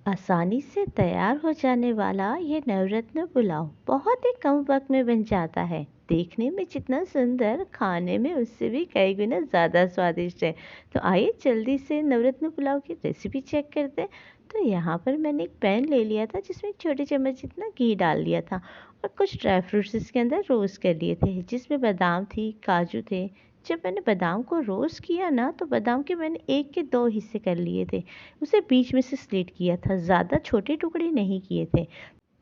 आसानी से तैयार हो जाने वाला ये नवरत्न पुलाव बहुत ही कम वक्त में बन जाता है। देखने में जितना सुंदर, खाने में उससे भी कई गुना ज़्यादा स्वादिष्ट है। तो आइए जल्दी से नवरत्न पुलाव की रेसिपी चेक करते हैं। तो यहाँ पर मैंने एक पैन ले लिया था जिसमें एक छोटे चम्मच जितना घी डाल लिया था और कुछ ड्राई फ्रूट्स इसके अंदर रोस्ट कर लिए थे, जिसमें बादाम थी, काजू थे। जब मैंने बादाम को रोस्ट किया ना, तो बादाम के मैंने 1 के 2 हिस्से कर लिए थे। उसे बीच में से स्लिट किया था, ज़्यादा छोटे टुकड़े नहीं किए थे,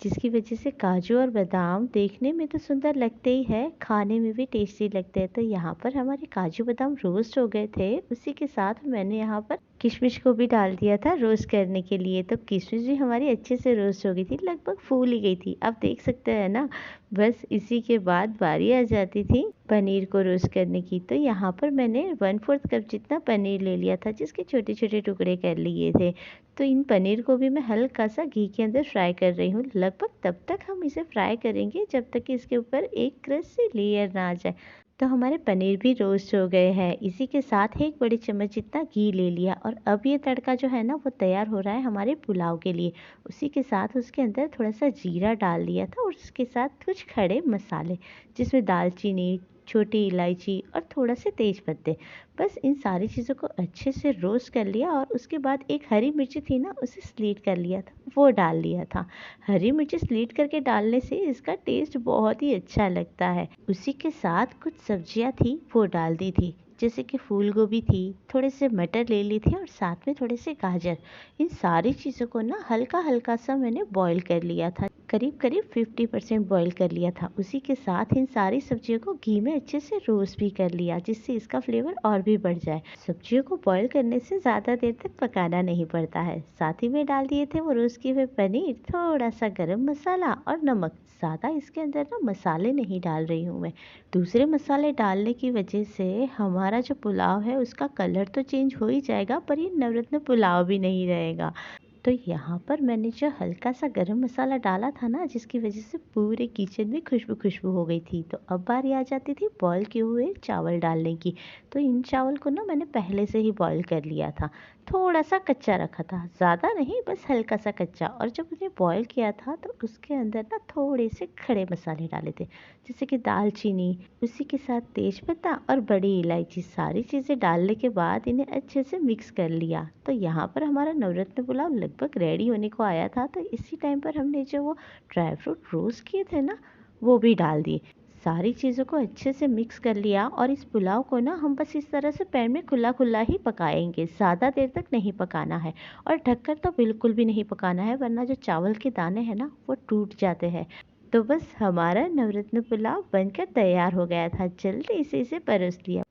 जिसकी वजह से काजू और बादाम देखने में तो सुंदर लगते ही है, खाने में भी टेस्टी लगते हैं। तो यहाँ पर हमारे काजू बादाम रोस्ट हो गए थे। उसी के साथ मैंने यहाँ पर किशमिश को भी डाल दिया था रोस्ट करने के लिए। तो किशमिश भी हमारी अच्छे से रोस्ट हो गई थी, लगभग फूल ही गई थी, आप देख सकते हैं ना। बस इसी के बाद बारी आ जाती थी पनीर को रोस्ट करने की। तो यहाँ पर मैंने 1/4 कप जितना पनीर ले लिया था, जिसके छोटे छोटे टुकड़े कर लिए थे। तो इन पनीर को भी मैं हल्का सा घी के अंदर फ्राई कर रही हूँ। लगभग तब तक हम इसे फ्राई करेंगे जब तक कि इसके ऊपर एक क्रंची लेयर ना आ जाए। तो हमारे पनीर भी रोस्ट हो गए हैं। इसी के साथ ही 1 बड़ी चम्मच जितना घी ले लिया और अब ये तड़का जो है ना, वो तैयार हो रहा है हमारे पुलाव के लिए। उसी के साथ उसके अंदर थोड़ा सा जीरा डाल दिया था और उसके साथ कुछ खड़े मसाले, जिसमें दालचीनी, छोटी इलायची और थोड़ा से तेज पत्ते। बस इन सारी चीज़ों को अच्छे से रोस्ट कर लिया और उसके बाद एक हरी मिर्ची थी ना, उसे स्लीट कर लिया था, वो डाल लिया था। हरी मिर्ची स्लीट करके डालने से इसका टेस्ट बहुत ही अच्छा लगता है। उसी के साथ कुछ सब्जियां थी, वो डाल दी थी, जैसे कि फूल गोभी थी, थोड़े से मटर ले ली थी और साथ में थोड़े से गाजर। इन सारी चीज़ों को ना हल्का हल्का सा मैंने बॉईल कर लिया था, करीब करीब 50% बॉईल कर लिया था। उसी के साथ इन सारी सब्जियों को घी में अच्छे से रोस्ट भी कर लिया, जिससे इसका फ्लेवर और भी बढ़ जाए। सब्जियों को बॉईल करने से ज़्यादा देर तक पकाना नहीं पड़ता है। साथ ही में डाल दिए थे वो रोस्ट किए हुए पनीर, थोड़ा सा गरम मसाला और नमक। ज़्यादा इसके अंदर ना मसाले नहीं डाल रही हूँ मैं। दूसरे मसाले डालने की वजह से हमारा जो पुलाव है उसका कलर तो चेंज हो ही जाएगा, पर ये नवरत्न पुलाव भी नहीं रहेगा। तो यहाँ पर मैंने जो हल्का सा गरम मसाला डाला था ना, जिसकी वजह से पूरे किचन में खुशबू खुशबू हो गई थी। तो अब बारी आ जाती थी बॉईल किए हुए चावल डालने की। तो इन चावल को ना मैंने पहले से ही बॉईल कर लिया था, थोड़ा सा कच्चा रखा था, ज़्यादा नहीं, बस हल्का सा कच्चा। और जब उन्हें बॉईल किया था तो उसके अंदर ना थोड़े से खड़े मसाले डाले थे, जैसे कि दालचीनी, उसी के साथ तेज़पत्ता और बड़ी इलायची। सारी चीज़ें डालने के बाद इन्हें अच्छे से मिक्स कर लिया। तो यहाँ पर हमारा नवरत्न पुलाव लगभग रेडी होने को आया था। तो इसी टाइम पर हमने जो वो ड्राई फ्रूट रोस्ट किए थे ना, वो भी डाल दिए। सारी चीज़ों को अच्छे से मिक्स कर लिया और इस पुलाव को ना हम बस इस तरह से पैन में खुला खुला ही पकाएंगे, ज़्यादा देर तक नहीं पकाना है। और ढककर तो बिल्कुल भी नहीं पकाना है, वरना जो चावल के दाने हैं ना, वो टूट जाते हैं। तो बस हमारा नवरत्न पुलाव बनकर तैयार हो गया था। जल्दी से इसे परोस लिया।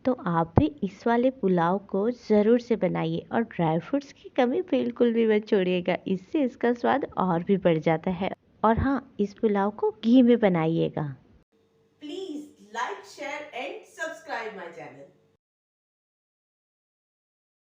तो आप भी इस वाले पुलाव को ज़रूर से बनाइए और ड्राई फ्रूट्स की कमी बिल्कुल भी मत छोड़िएगा, इससे इसका स्वाद और भी बढ़ जाता है। और हाँ, इस पुलाव को घी में बनाइएगा।